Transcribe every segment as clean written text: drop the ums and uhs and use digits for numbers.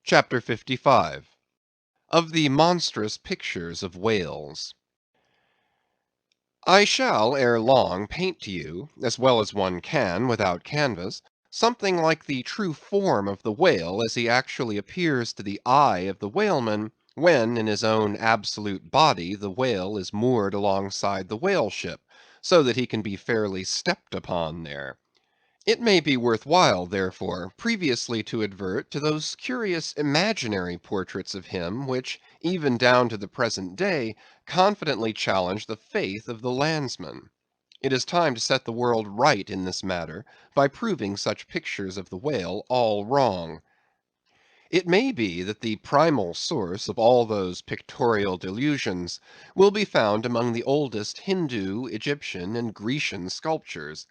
Chapter 55 of the Monstrous Pictures of Whales I shall ere long paint to you, as well as one can without canvas, something like the true form of the whale as he actually appears to the eye of the whaleman, when in his own absolute body the whale is moored alongside the whale ship, so that he can be fairly stepped upon there. It may be worth while, therefore, previously to advert to those curious imaginary portraits of him which, even down to the present day, confidently challenge the faith of the landsman. It is time to set the world right in this matter, by proving such pictures of the whale all wrong. It may be that the primal source of all those pictorial delusions will be found among the oldest Hindoo, Egyptian, and Grecian sculptures.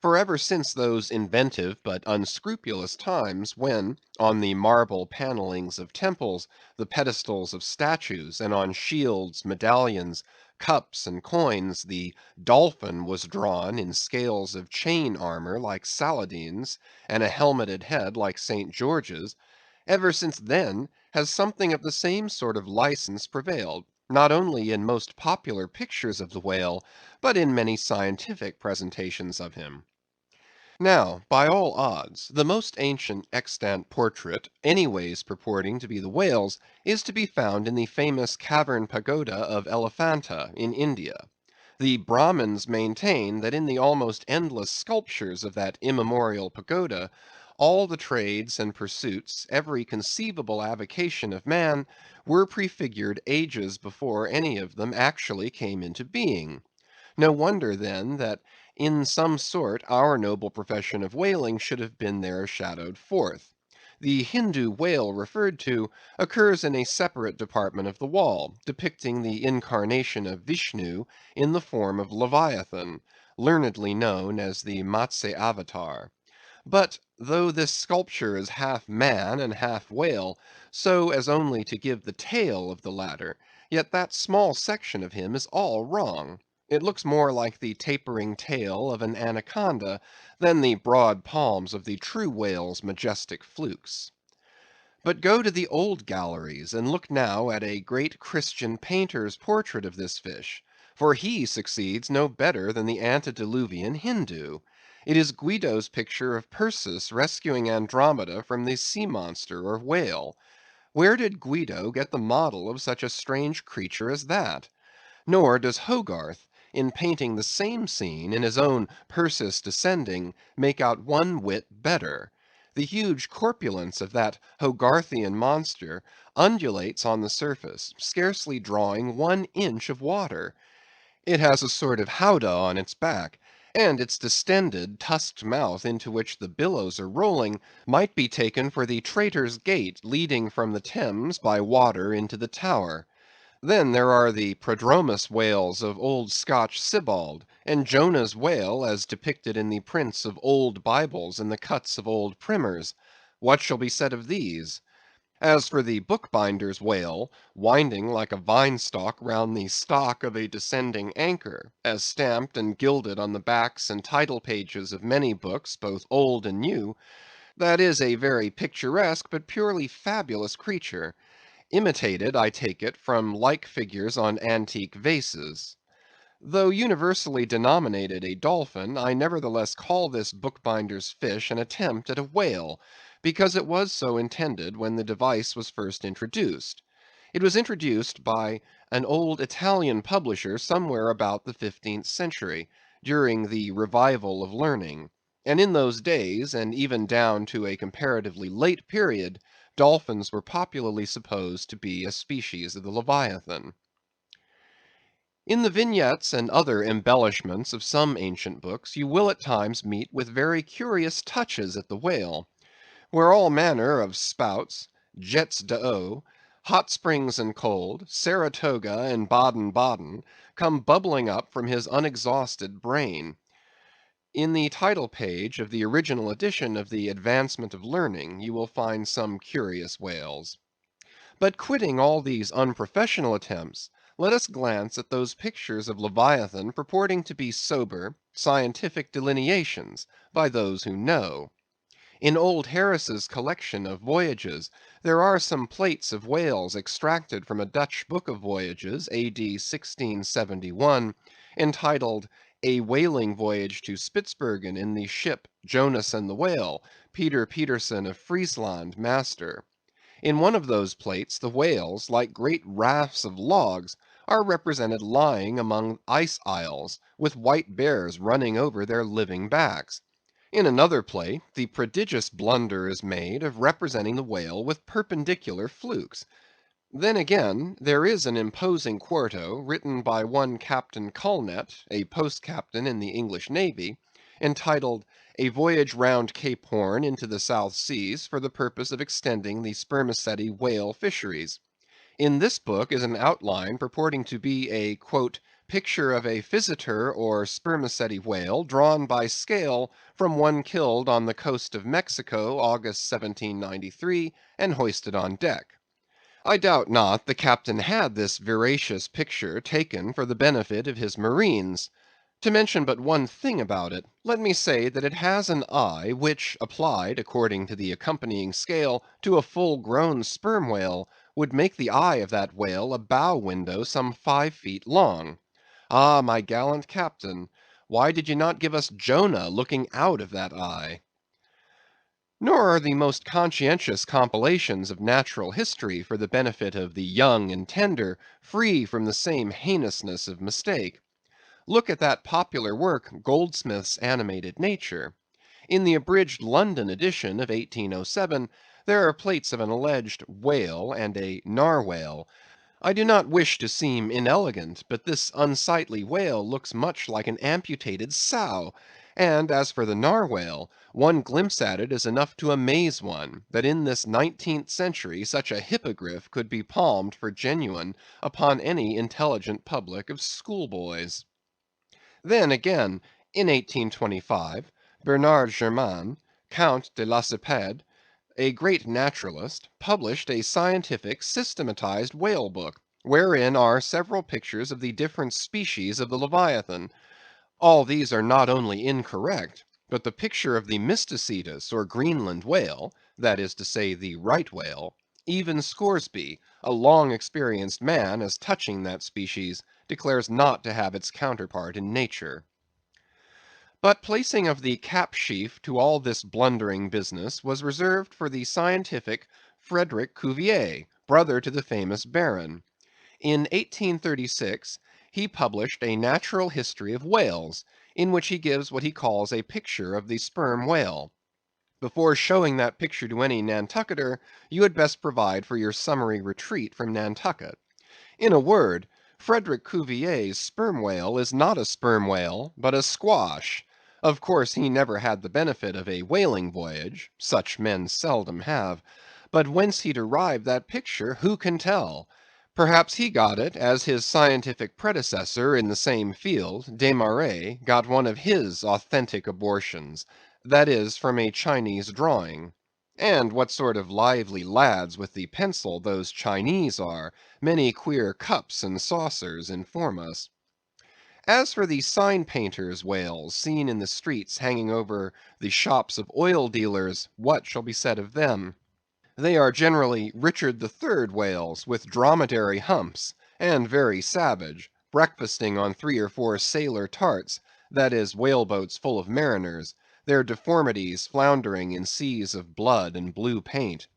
For ever since those inventive but unscrupulous times, when, on the marble panellings of temples, the pedestals of statues, and on shields, medallions, cups, and coins, the dolphin was drawn in scales of chain armour like Saladin's, and a helmeted head like St. George's, ever since then has something of the same sort of license prevailed, not only in most popular pictures of the whale, but in many scientific presentations of him. Now, by all odds, the most ancient extant portrait, anyways purporting to be the whale's, is to be found in the famous cavern pagoda of Elephanta, in India. The Brahmins maintain that in the almost endless sculptures of that immemorial pagoda, all the trades and pursuits, every conceivable avocation of man, were prefigured ages before any of them actually came into being. No wonder, then, that in some sort our noble profession of whaling should have been there shadowed forth. The Hindoo whale referred to occurs in a separate department of the wall, depicting the incarnation of Vishnu in the form of Leviathan, learnedly known as the Matsya Avatar. But though this sculpture is half man and half whale, so as only to give the tail of the latter, yet that small section of him is all wrong. It looks more like the tapering tail of an anaconda than the broad palms of the true whale's majestic flukes. But go to the old galleries, and look now at a great Christian painter's portrait of this fish, for he succeeds no better than the antediluvian Hindoo. It is Guido's picture of Perseus rescuing Andromeda from the sea monster or whale. Where did Guido get the model of such a strange creature as that? Nor does Hogarth, in painting the same scene in his own Perseus Descending, make out one whit better. The huge corpulence of that Hogarthian monster undulates on the surface, scarcely drawing 1 inch of water. It has a sort of howdah on its back, and its distended, tusked mouth into which the billows are rolling, might be taken for the Traitor's Gate leading from the Thames by water into the Tower. Then there are the Prodromus whales of old Scotch Sibbald, and Jonah's whale as depicted in the prints of old Bibles and the cuts of old primers. What shall be said of these? As for the bookbinder's whale, winding like a vine stalk round the stock of a descending anchor, as stamped and gilded on the backs and title pages of many books, both old and new, that is a very picturesque but purely fabulous creature, imitated, I take it, from like figures on antique vases. Though universally denominated a dolphin, I nevertheless call this bookbinder's fish an attempt at a whale, because it was so intended when the device was first introduced. It was introduced by an old Italian publisher somewhere about the 15th century, during the revival of learning; and in those days, and even down to a comparatively late period, dolphins were popularly supposed to be a species of the Leviathan. In the vignettes and other embellishments of some ancient books, you will at times meet with very curious touches at the whale, where all manner of spouts, jets d'eau, hot springs and cold, Saratoga and Baden Baden, come bubbling up from his unexhausted brain. In the title page of the original edition of the Advancement of Learning, you will find some curious whales. But quitting all these unprofessional attempts, let us glance at those pictures of Leviathan purporting to be sober, scientific delineations, by those who know. In old Harris's collection of voyages, there are some plates of whales extracted from a Dutch book of voyages, A.D. 1671, entitled "A Whaling Voyage to Spitzbergen in the Ship Jonas and the Whale, Peter Peterson of Friesland, Master." In one of those plates the whales, like great rafts of logs, are represented lying among ice isles, with white bears running over their living backs. In another plate, the prodigious blunder is made of representing the whale with perpendicular flukes. Then again, there is an imposing quarto, written by one Captain Culnet, a post-captain in the English navy, entitled "A Voyage round Cape Horn into the South Seas, for the purpose of extending the spermaceti whale fisheries." In this book is an outline purporting to be a "picture of a Physeter or spermaceti whale, drawn by scale from one killed on the coast of Mexico, August 1793, and hoisted on deck." I doubt not the captain had this veracious picture taken for the benefit of his marines. To mention but one thing about it, let me say that it has an eye which, applied, according to the accompanying scale, to a full grown sperm whale, would make the eye of that whale a bow window some 5 feet long. Ah, my gallant captain, why did ye not give us Jonah looking out of that eye? Nor are the most conscientious compilations of natural history for the benefit of the young and tender free from the same heinousness of mistake. Look at that popular work, Goldsmith's Animated Nature. In the abridged London edition of 1807, there are plates of an alleged whale and a narwhale. I do not wish to seem inelegant, but this unsightly whale looks much like an amputated sow; and as for the narwhale, one glimpse at it is enough to amaze one, that in this 19th century such a hippogriff could be palmed for genuine upon any intelligent public of schoolboys. Then again, in 1825, Bernard Herman, Count de Lacépède, a great naturalist, published a scientific systematized whale book, wherein are several pictures of the different species of the Leviathan. All these are not only incorrect, but the picture of the Mysticetus or Greenland whale, that is to say the right whale, even Scoresby, a long experienced man as touching that species, declares not to have its counterpart in nature. But placing of the cap sheaf to all this blundering business was reserved for the scientific Frederick Cuvier, brother to the famous Baron. In 1836 he published a Natural History of Whales, in which he gives what he calls a picture of the sperm whale. Before showing that picture to any Nantucketer, you had best provide for your summary retreat from Nantucket. In a word, Frederick Cuvier's sperm whale is not a sperm whale, but a squash. Of course he never had the benefit of a whaling voyage; such men seldom have. But whence he derived that picture, who can tell? Perhaps he got it, as his scientific predecessor in the same field, Desmarest, got one of his authentic abortions; that is, from a Chinese drawing. And what sort of lively lads with the pencil those Chinese are, many queer cups and saucers inform us. As for the sign painters' whales seen in the streets hanging over the shops of oil dealers, what shall be said of them? They are generally Richard III whales, with dromedary humps, and very savage, breakfasting on 3 or 4 sailor tarts, that is, whale boats full of mariners, their deformities floundering in seas of blood and blue paint.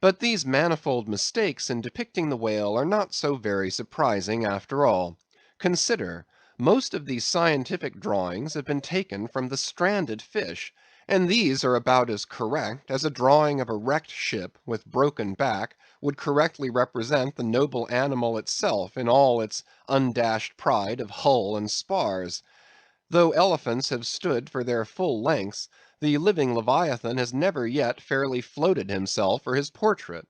But these manifold mistakes in depicting the whale are not so very surprising after all. Consider, most of these scientific drawings have been taken from the stranded fish, and these are about as correct as a drawing of a wrecked ship with broken back would correctly represent the noble animal itself in all its undashed pride of hull and spars. Though elephants have stood for their full lengths, the living Leviathan has never yet fairly floated himself for his portrait.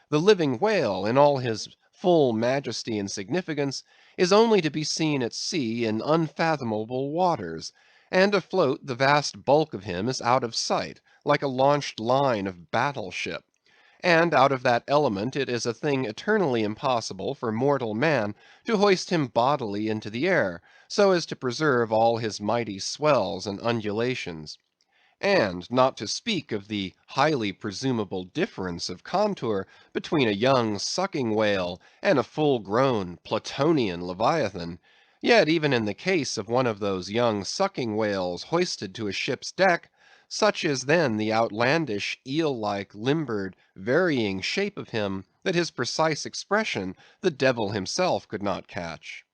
The living whale, in all his full majesty and significance, is only to be seen at sea in unfathomable waters; and afloat the vast bulk of him is out of sight, like a launched line of battle ship; and out of that element it is a thing eternally impossible for mortal man to hoist him bodily into the air, so as to preserve all his mighty swells and undulations. And not to speak of the highly presumable difference of contour between a young sucking whale and a full-grown Platonian leviathan, yet even in the case of one of those young sucking whales hoisted to a ship's deck, such is then the outlandish, eel-like, limbered, varying shape of him, that his precise expression the devil himself could not catch.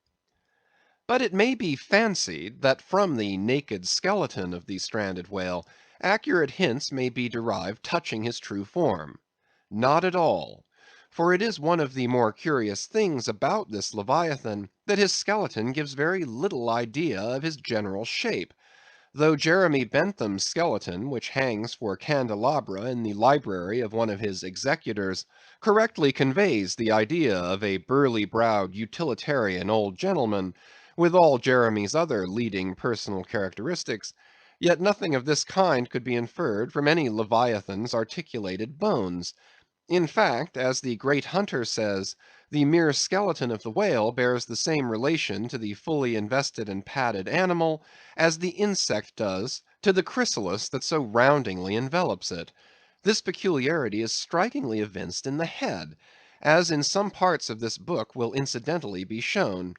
But it may be fancied that from the naked skeleton of the stranded whale, accurate hints may be derived touching his true form. Not at all; for it is one of the more curious things about this leviathan, that his skeleton gives very little idea of his general shape, though Jeremy Bentham's skeleton, which hangs for candelabra in the library of one of his executors, correctly conveys the idea of a burly-browed utilitarian old gentleman, with all Jeremy's other leading personal characteristics, yet nothing of this kind could be inferred from any leviathan's articulated bones. In fact, as the great Hunter says, the mere skeleton of the whale bears the same relation to the fully invested and padded animal as the insect does to the chrysalis that so roundingly envelops it. This peculiarity is strikingly evinced in the head, as in some parts of this book will incidentally be shown.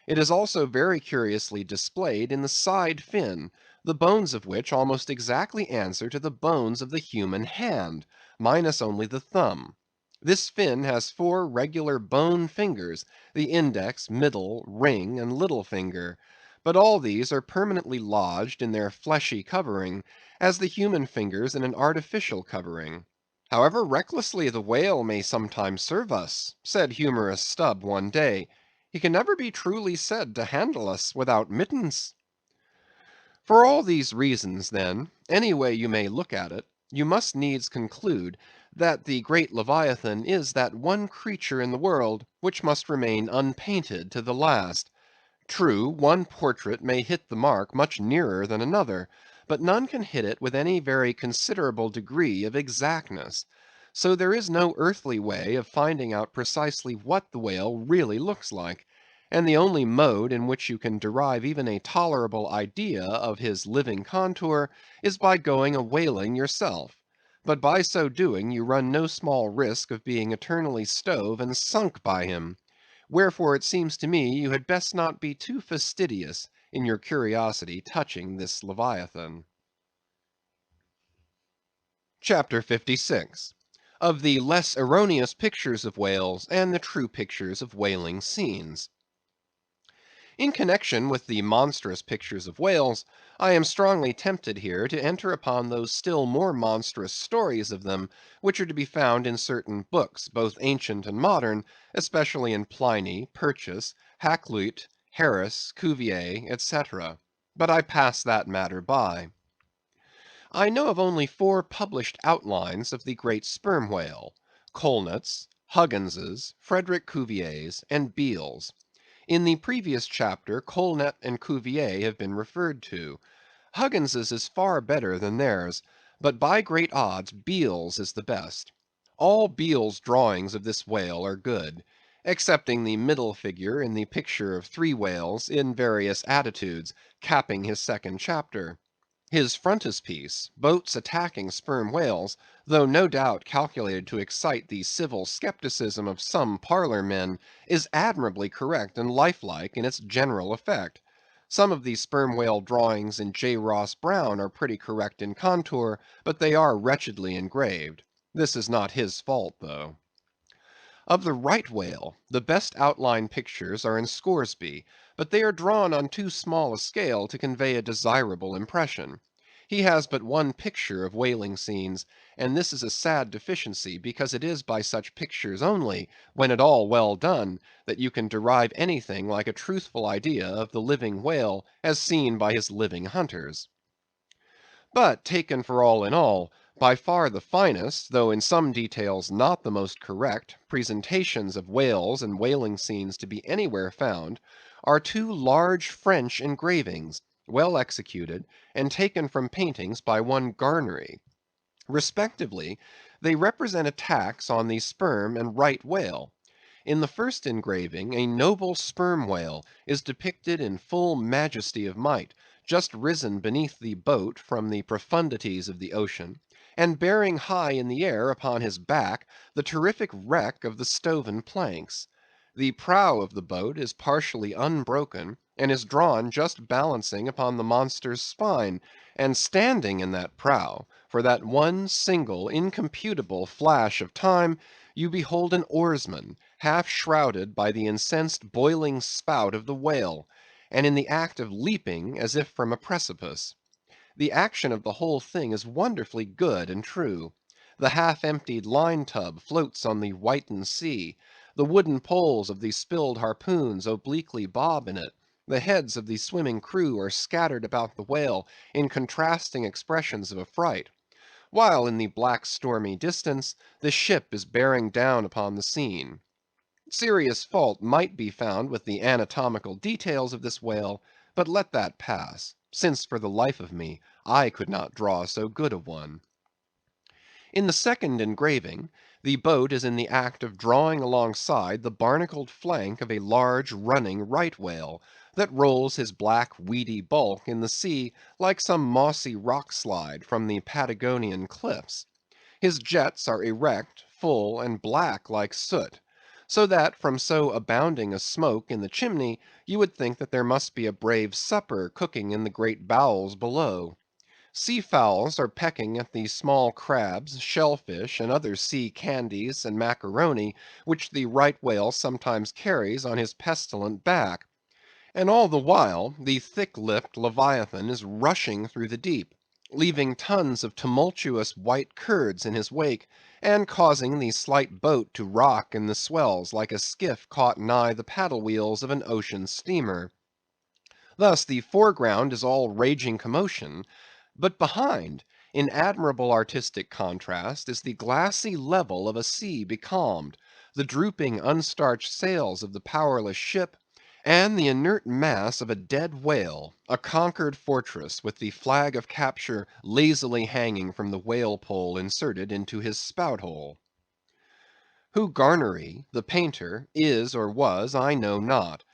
It is also very curiously displayed in the side fin, the bones of which almost exactly answer to the bones of the human hand, minus only the thumb. This fin has 4 regular bone fingers, the index, middle, ring, and little finger; but all these are permanently lodged in their fleshy covering, as the human fingers in an artificial covering. "However recklessly the whale may sometimes serve us," said humorous Stubb one day, "he can never be truly said to handle us without mittens." For all these reasons, then, any way you may look at it, you must needs conclude that the great Leviathan is that one creature in the world which must remain unpainted to the last. True, one portrait may hit the mark much nearer than another, but none can hit it with any very considerable degree of exactness. So there is no earthly way of finding out precisely what the whale really looks like; and the only mode in which you can derive even a tolerable idea of his living contour is by going a whaling yourself; but by so doing you run no small risk of being eternally stove and sunk by him. Wherefore it seems to me you had best not be too fastidious in your curiosity touching this Leviathan. CHAPTER 56. Of the less erroneous pictures of whales, and the true pictures of whaling scenes. In connection with the monstrous pictures of whales, I am strongly tempted here to enter upon those still more monstrous stories of them, which are to be found in certain books, both ancient and modern, especially in Pliny, Purchas, Hakluyt, Harris, Cuvier, etc. But I pass that matter by. I know of only 4 published outlines of the great sperm whale: Colnett's, Huggins's, Frederick Cuvier's, and Beale's. In the previous chapter Colnett and Cuvier have been referred to. Huggins's is far better than theirs, but by great odds Beale's is the best. All Beale's drawings of this whale are good, excepting the middle figure in the picture of 3 whales in various attitudes, capping his second chapter. His frontispiece, boats attacking sperm whales, though no doubt calculated to excite the civil skepticism of some parlor men, is admirably correct and lifelike in its general effect. Some of the sperm whale drawings in J. Ross Browne are pretty correct in contour, but they are wretchedly engraved. This is not his fault, though. Of the right whale, the best outline pictures are in Scoresby, but they are drawn on too small a scale to convey a desirable impression. He has but one picture of whaling scenes, and this is a sad deficiency, because it is by such pictures only, when at all well done, that you can derive anything like a truthful idea of the living whale as seen by his living hunters. But taken for all in all, by far the finest, though in some details not the most correct, presentations of whales and whaling scenes to be anywhere found, are 2 large French engravings, well executed, and taken from paintings by one Garnery. Respectively, they represent attacks on the sperm and right whale. In the first engraving, a noble sperm whale is depicted in full majesty of might, just risen beneath the boat from the profundities of the ocean, and bearing high in the air upon his back the terrific wreck of the stoven planks. The prow of the boat is partially unbroken, and is drawn just balancing upon the monster's spine, and standing in that prow, for that one single incomputable flash of time, you behold an oarsman, half shrouded by the incensed boiling spout of the whale, and in the act of leaping as if from a precipice. The action of the whole thing is wonderfully good and true. The half-emptied line-tub floats on the whitened sea; the wooden poles of the spilled harpoons obliquely bob in it; the heads of the swimming crew are scattered about the whale in contrasting expressions of affright; while in the black stormy distance, the ship is bearing down upon the scene. Serious fault might be found with the anatomical details of this whale, but let that pass, since for the life of me I could not draw so good a one. In the second engraving, the boat is in the act of drawing alongside the barnacled flank of a large running right whale, that rolls his black weedy bulk in the sea like some mossy rock slide from the Patagonian cliffs. His jets are erect, full, and black like soot; so that from so abounding a smoke in the chimney, you would think that there must be a brave supper cooking in the great bowels below. Sea fowls are pecking at the small crabs, shell fish, and other sea candies and macaroni, which the right whale sometimes carries on his pestilent back; and all the while the thick‐lipped Leviathan is rushing through the deep, leaving tons of tumultuous white curds in his wake, and causing the slight boat to rock in the swells like a skiff caught nigh the paddle wheels of an ocean steamer. Thus the foreground is all raging commotion; but behind, in admirable artistic contrast, is the glassy level of a sea becalmed, the drooping unstarched sails of the powerless ship, and the inert mass of a dead whale, a conquered fortress, with the flag of capture lazily hanging from the whale pole inserted into his spout hole. Who Garnery, the painter, is or was, I know not;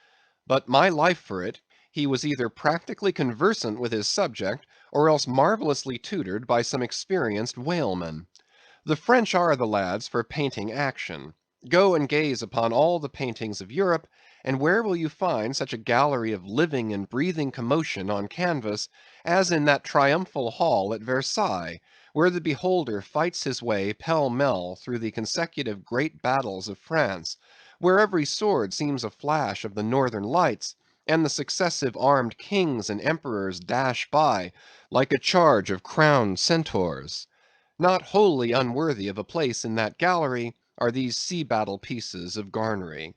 but my life for it, he was either practically conversant with his subject, or else marvellously tutored by some experienced whaleman. The French are the lads for painting action. Go and gaze upon all the paintings of Europe, and where will you find such a gallery of living and breathing commotion on canvas, as in that triumphal hall at Versailles, where the beholder fights his way pell‐mell through the consecutive great battles of France, where every sword seems a flash of the northern lights, and the successive armed kings and emperors dash by like a charge of crowned centaurs? Not wholly unworthy of a place in that gallery are these sea‐battle pieces of Garnery.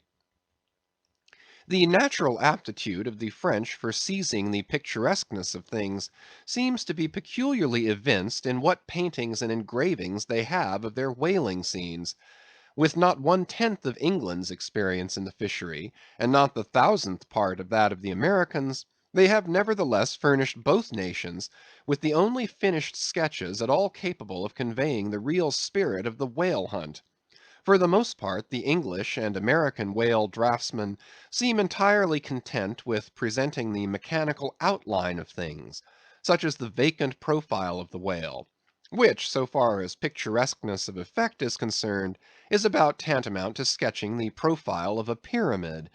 The natural aptitude of the French for seizing the picturesqueness of things seems to be peculiarly evinced in what paintings and engravings they have of their whaling scenes. With not 1/10 of England's experience in the fishery, and not the 1,000th part of that of the Americans, they have nevertheless furnished both nations with the only finished sketches at all capable of conveying the real spirit of the whale hunt. For the most part, the English and American whale draughtsmen seem entirely content with presenting the mechanical outline of things, such as the vacant profile of the whale, which, so far as picturesqueness of effect is concerned, is about tantamount to sketching the profile of a pyramid.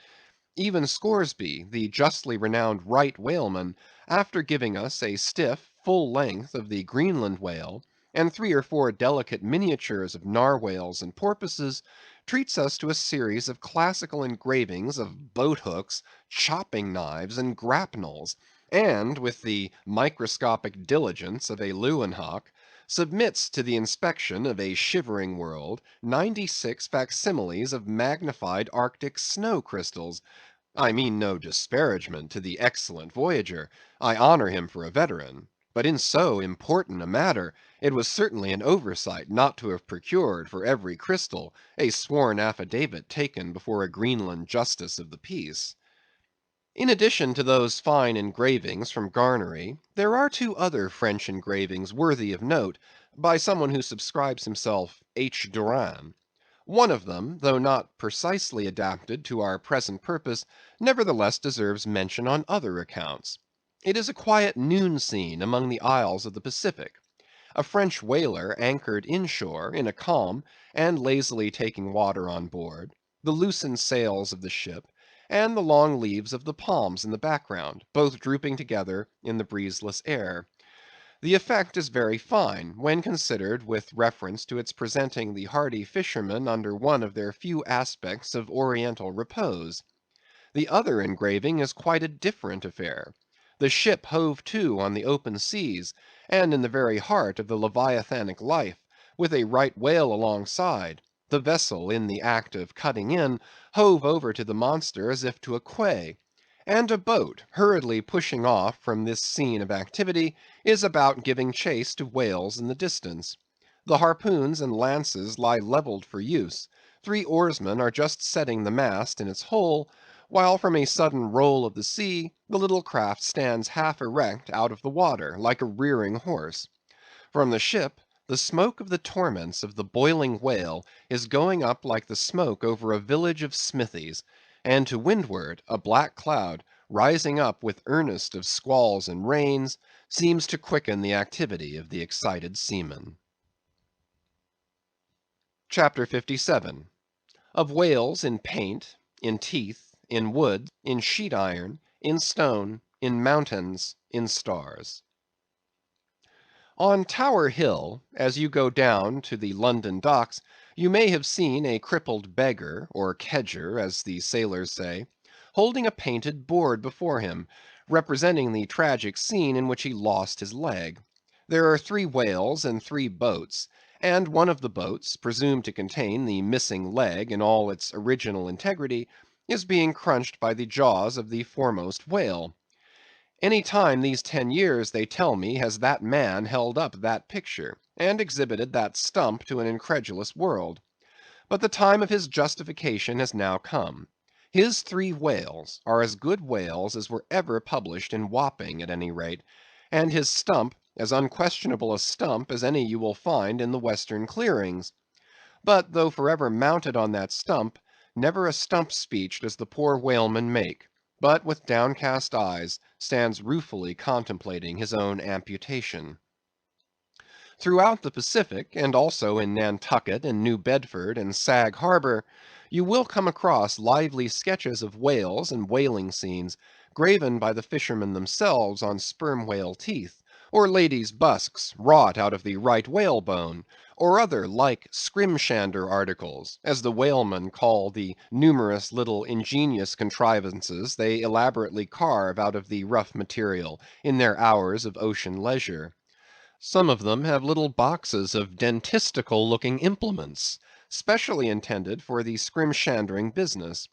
Even Scoresby, the justly renowned right whaleman, after giving us a stiff, full length of the Greenland whale, and 3 or 4 delicate miniatures of narwhales and porpoises, treats us to a series of classical engravings of boat hooks, chopping knives, and grapnels, and, with the microscopic diligence of a Leeuwenhoek, submits to the inspection of a shivering world 96 facsimiles of magnified Arctic snow crystals. I mean no disparagement to the excellent voyager; I honor him for a veteran; but in so important a matter, it was certainly an oversight not to have procured for every crystal a sworn affidavit taken before a Greenland justice of the peace. In addition to those fine engravings from Garnery, there are 2 other French engravings worthy of note, by someone who subscribes himself H. Durand. One of them, though not precisely adapted to our present purpose, nevertheless deserves mention on other accounts. It is a quiet noon scene among the isles of the Pacific. A French whaler anchored inshore in a calm, and lazily taking water on board, the loosened sails of the ship, and the long leaves of the palms in the background, both drooping together in the breezeless air. The effect is very fine, when considered with reference to its presenting the hardy fishermen under one of their few aspects of oriental repose. The other engraving is quite a different affair. The ship hove to on the open seas, and in the very heart of the leviathanic life, with a right whale alongside. The vessel, in the act of cutting in, hove over to the monster as if to a quay; and a boat, hurriedly pushing off from this scene of activity, is about giving chase to whales in the distance. The harpoons and lances lie levelled for use; 3 oarsmen are just setting the mast in its hole, while from a sudden roll of the sea, the little craft stands half erect out of the water, like a rearing horse. From the ship, the smoke of the torments of the boiling whale is going up like the smoke over a village of smithies; and to windward, a black cloud, rising up with earnest of squalls and rains, seems to quicken the activity of the excited seamen. CHAPTER 57. Of Whales in Paint, in Teeth, in Wood, in Sheet Iron, in Stone, in Mountains, in Stars. On Tower Hill, as you go down to the London docks, you may have seen a crippled beggar, or kedger, as the sailors say, holding a painted board before him, representing the tragic scene in which he lost his leg. There are 3 whales and 3 boats, and one of the boats, presumed to contain the missing leg in all its original integrity, is being crunched by the jaws of the foremost whale. Any time these 10 years, they tell me, has that man held up that picture, and exhibited that stump to an incredulous world. But the time of his justification has now come. His 3 whales are as good whales as were ever published in Wapping, at any rate; and his stump as unquestionable a stump as any you will find in the western clearings. But though forever mounted on that stump, never a stump speech does the poor whaleman make, but with downcast eyes stands ruefully contemplating his own amputation. Throughout the Pacific, and also in Nantucket and New Bedford and Sag Harbor, you will come across lively sketches of whales and whaling scenes, graven by the fishermen themselves on sperm whale teeth, or ladies' busks wrought out of the right whalebone, or other like scrimshander articles, as the whalemen call the numerous little ingenious contrivances they elaborately carve out of the rough material in their hours of ocean leisure. Some of them have little boxes of dentistical looking implements, specially intended for the scrimshandering business;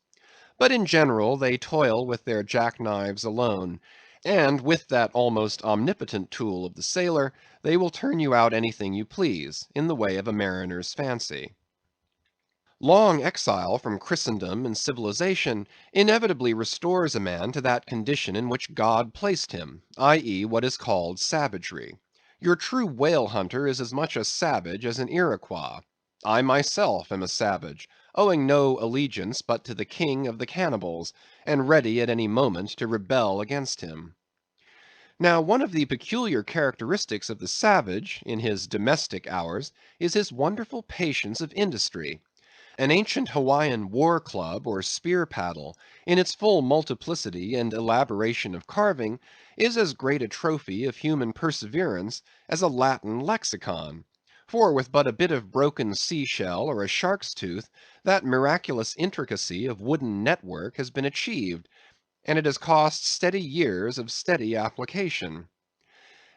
but in general they toil with their jackknives alone, and with that almost omnipotent tool of the sailor, they will turn you out anything you please, in the way of a mariner's fancy. Long exile from Christendom and civilization inevitably restores a man to that condition in which God placed him, i.e., what is called savagery. Your true whale hunter is as much a savage as an Iroquois. I myself am a savage, owing no allegiance but to the king of the cannibals, and ready at any moment to rebel against him. Now one of the peculiar characteristics of the savage, in his domestic hours, is his wonderful patience of industry. An ancient Hawaiian war club or spear paddle, in its full multiplicity and elaboration of carving, is as great a trophy of human perseverance as a Latin lexicon; for with but a bit of broken sea shell or a shark's tooth, that miraculous intricacy of wooden network has been achieved, and it has cost steady years of steady application.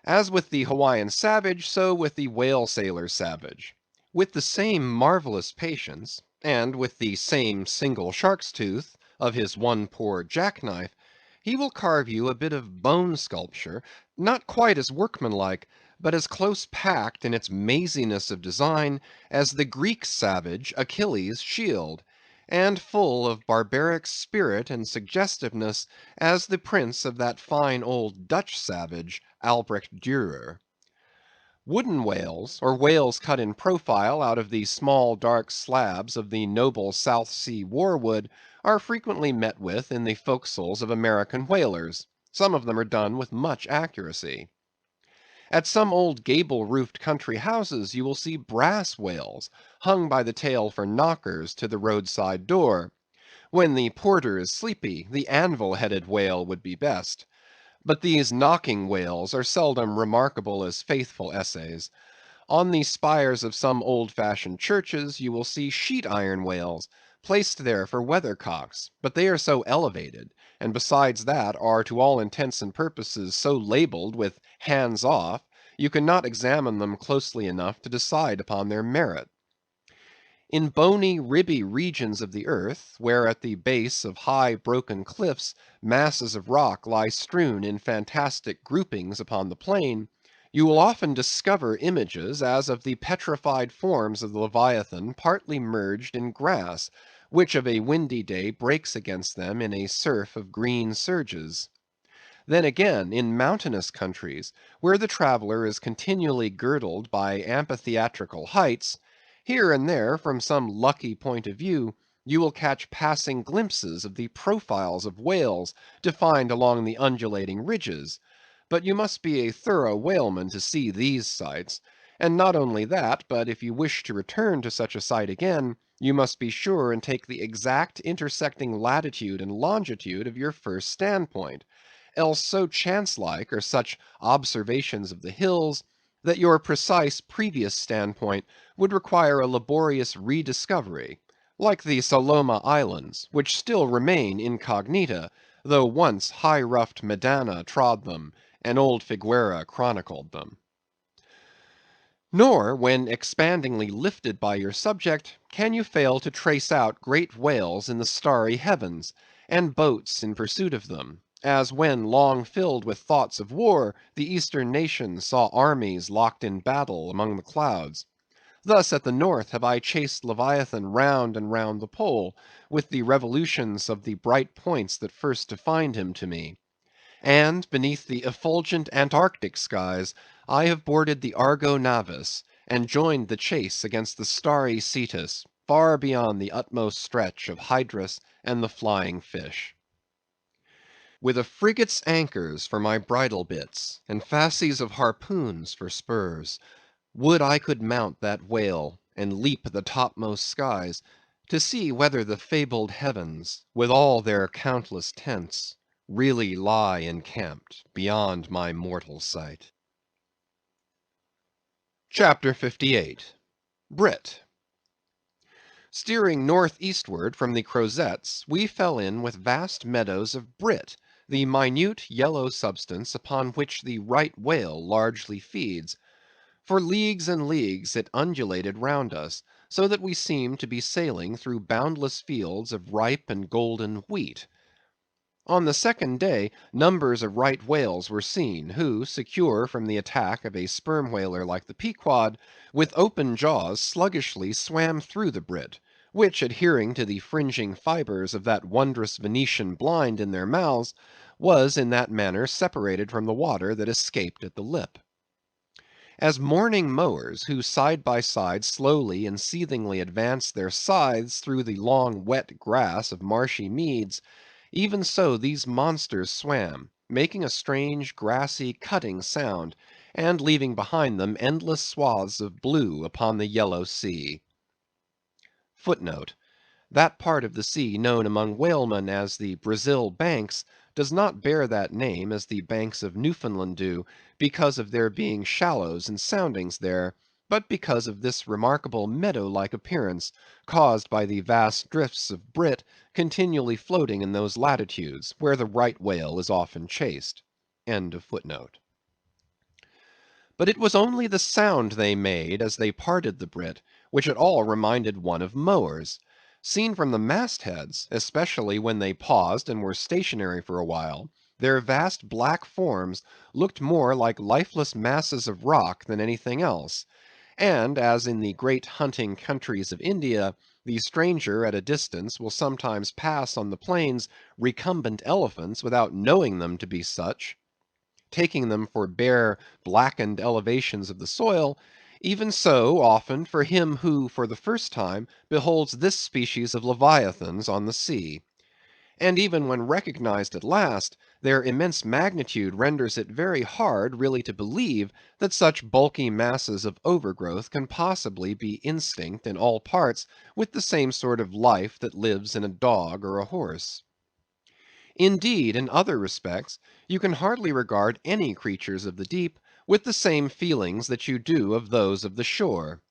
As with the Hawaiian savage, so with the whale sailor savage. With the same marvellous patience, and with the same single shark's tooth of his one poor jackknife, he will carve you a bit of bone sculpture, not quite as workmanlike, but as close packed in its maziness of design as the Greek savage Achilles' shield, and full of barbaric spirit and suggestiveness as the prints of that fine old Dutch savage, Albrecht Dürer. Wooden whales, or whales cut in profile out of the small dark slabs of the noble South Sea war wood, are frequently met with in the forecastles of American whalers. Some of them are done with much accuracy. At some old gable-roofed country houses you will see brass whales, hung by the tail for knockers to the roadside door. When the porter is sleepy, the anvil-headed whale would be best. But these knocking whales are seldom remarkable as faithful essays. On the spires of some old-fashioned churches you will see sheet-iron whales, placed there for weathercocks, but they are so elevated, and besides that are to all intents and purposes so labelled with "hands off," you cannot examine them closely enough to decide upon their merit. In bony, ribby regions of the earth, where at the base of high broken cliffs masses of rock lie strewn in fantastic groupings upon the plain, you will often discover images as of the petrified forms of the Leviathan partly merged in grass, which of a windy day breaks against them in a surf of green surges. Then again, in mountainous countries, where the traveller is continually girdled by amphitheatrical heights, here and there, from some lucky point of view, you will catch passing glimpses of the profiles of whales defined along the undulating ridges; but you must be a thorough whaleman to see these sights; and not only that, but if you wish to return to such a sight again, you must be sure and take the exact intersecting latitude and longitude of your first standpoint; else so chance-like are such observations of the hills, that your precise previous standpoint would require a laborious rediscovery, like the Saloma Islands, which still remain incognita, though once high-ruffed Medana trod them, and old Figuera chronicled them. Nor, when expandingly lifted by your subject, can you fail to trace out great whales in the starry heavens, and boats in pursuit of them; as when, long filled with thoughts of war, the Eastern nations saw armies locked in battle among the clouds. Thus at the North have I chased Leviathan round and round the pole, with the revolutions of the bright points that first defined him to me. And beneath the effulgent Antarctic skies, I have boarded the Argo Navis, and joined the chase against the starry Cetus, far beyond the utmost stretch of Hydrus and the flying fish. With a frigate's anchors for my bridle bits, and fasces of harpoons for spurs, would I could mount that whale, and leap the topmost skies, to see whether the fabled heavens, with all their countless tents, really lie encamped beyond my mortal sight. CHAPTER 58. Brit. Steering north-eastward from the Crozetts, we fell in with vast meadows of brit, the minute yellow substance upon which the right whale largely feeds. For leagues and leagues it undulated round us, so that we seemed to be sailing through boundless fields of ripe and golden wheat. On the second day, numbers of right whales were seen, who, secure from the attack of a sperm whaler like the Pequod, with open jaws sluggishly swam through the brit, which, adhering to the fringing fibres of that wondrous Venetian blind in their mouths, was in that manner separated from the water that escaped at the lip. As morning mowers, who side by side slowly and seethingly advance their scythes through the long wet grass of marshy meads, even so these monsters swam, making a strange grassy cutting sound, and leaving behind them endless swaths of blue upon the yellow sea. Footnote: that part of the sea known among whalemen as the Brazil Banks does not bear that name as the banks of Newfoundland do, because of there being shallows and soundings there, but because of this remarkable meadow-like appearance, caused by the vast drifts of brit continually floating in those latitudes, where the right whale is often chased. End of footnote. But it was only the sound they made as they parted the brit, which at all reminded one of mowers. Seen from the mastheads, especially when they paused and were stationary for a while, their vast black forms looked more like lifeless masses of rock than anything else; and as in the great hunting countries of India, the stranger at a distance will sometimes pass on the plains recumbent elephants without knowing them to be such, taking them for bare, blackened elevations of the soil; even so, often, for him who, for the first time, beholds this species of leviathans on the sea. And even when recognized at last, their immense magnitude renders it very hard really to believe that such bulky masses of overgrowth can possibly be instinct in all parts with the same sort of life that lives in a dog or a horse. Indeed, in other respects, you can hardly regard any creatures of the deep with the same feelings that you do of those of the shore.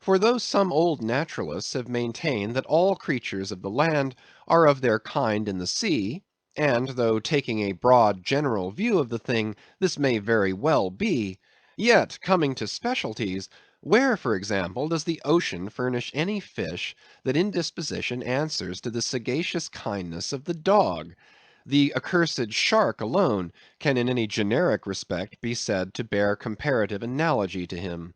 For though some old naturalists have maintained that all creatures of the land are of their kind in the sea, and though taking a broad general view of the thing this may very well be, yet coming to specialties, where, for example, does the ocean furnish any fish that in disposition answers to the sagacious kindness of the dog? The accursed shark alone can in any generic respect be said to bear comparative analogy to him.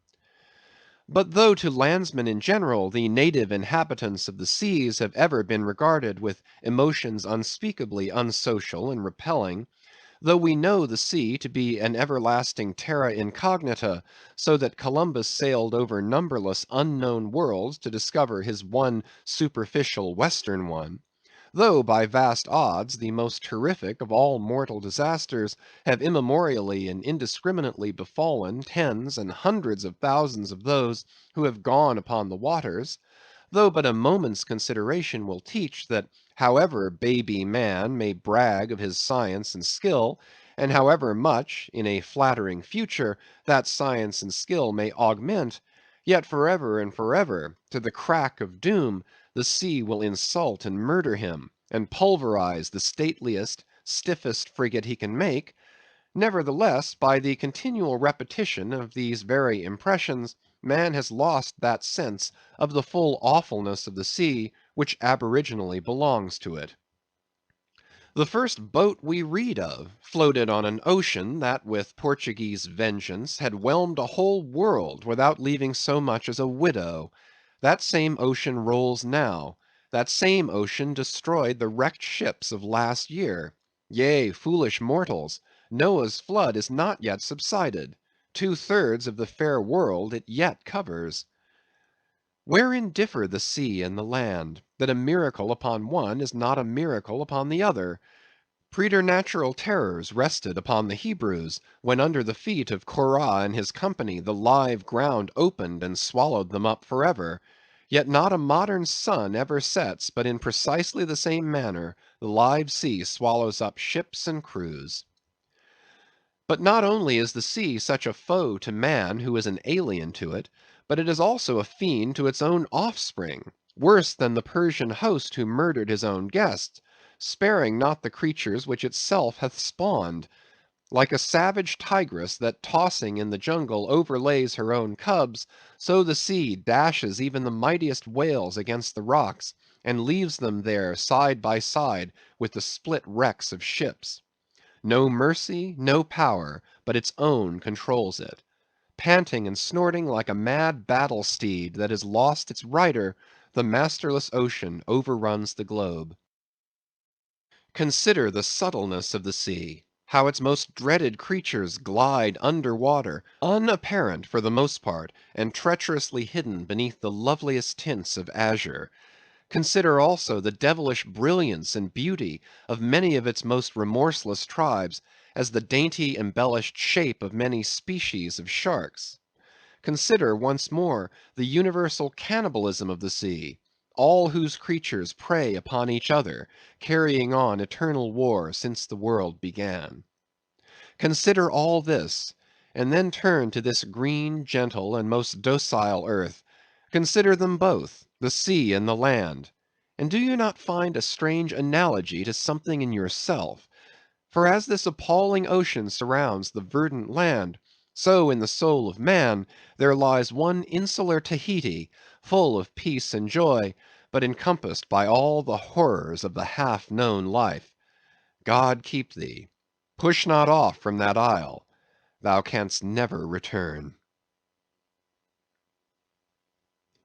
But though to landsmen in general the native inhabitants of the seas have ever been regarded with emotions unspeakably unsocial and repelling, though we know the sea to be an everlasting terra incognita, so that Columbus sailed over numberless unknown worlds to discover his one superficial western one, though by vast odds the most terrific of all mortal disasters have immemorially and indiscriminately befallen tens and hundreds of thousands of those who have gone upon the waters, though but a moment's consideration will teach, that however baby man may brag of his science and skill, and however much, in a flattering future, that science and skill may augment, yet forever and forever, to the crack of doom, the sea will insult and murder him, and pulverize the stateliest, stiffest frigate he can make. Nevertheless, by the continual repetition of these very impressions, man has lost that sense of the full awfulness of the sea which aboriginally belongs to it. The first boat we read of floated on an ocean that with Portuguese vengeance had whelmed a whole world without leaving so much as a widow. That same ocean rolls now. That same ocean destroyed the wrecked ships of last year. Yea, foolish mortals, Noah's flood is not yet subsided. 2/3 of the fair world it yet covers. Wherein differ the sea and the land, that a miracle upon one is not a miracle upon the other? Preternatural terrors rested upon the Hebrews, when under the feet of Korah and his company the live ground opened and swallowed them up forever. Yet not a modern sun ever sets but in precisely the same manner the live sea swallows up ships and crews. But not only is the sea such a foe to man who is an alien to it, but it is also a fiend to its own offspring, worse than the Persian host who murdered his own guests, sparing not the creatures which itself hath spawned. Like a savage tigress that tossing in the jungle overlays her own cubs, so the sea dashes even the mightiest whales against the rocks, and leaves them there side by side with the split wrecks of ships. No mercy, no power, but its own controls it. Panting and snorting like a mad battle steed that has lost its rider, the masterless ocean overruns the globe. Consider the subtleness of the sea, how its most dreaded creatures glide under water, unapparent for the most part, and treacherously hidden beneath the loveliest tints of azure. Consider also the devilish brilliance and beauty of many of its most remorseless tribes, as the dainty embellished shape of many species of sharks. Consider, once more, the universal cannibalism of the sea, all whose creatures prey upon each other, carrying on eternal war since the world began. Consider all this, and then turn to this green, gentle, and most docile earth. Consider them both, the sea and the land, and do you not find a strange analogy to something in yourself? For as this appalling ocean surrounds the verdant land, so in the soul of man there lies one insular Tahiti, full of peace and joy, but encompassed by all the horrors of the half known life. God keep thee. Push not off from that isle. Thou canst never return.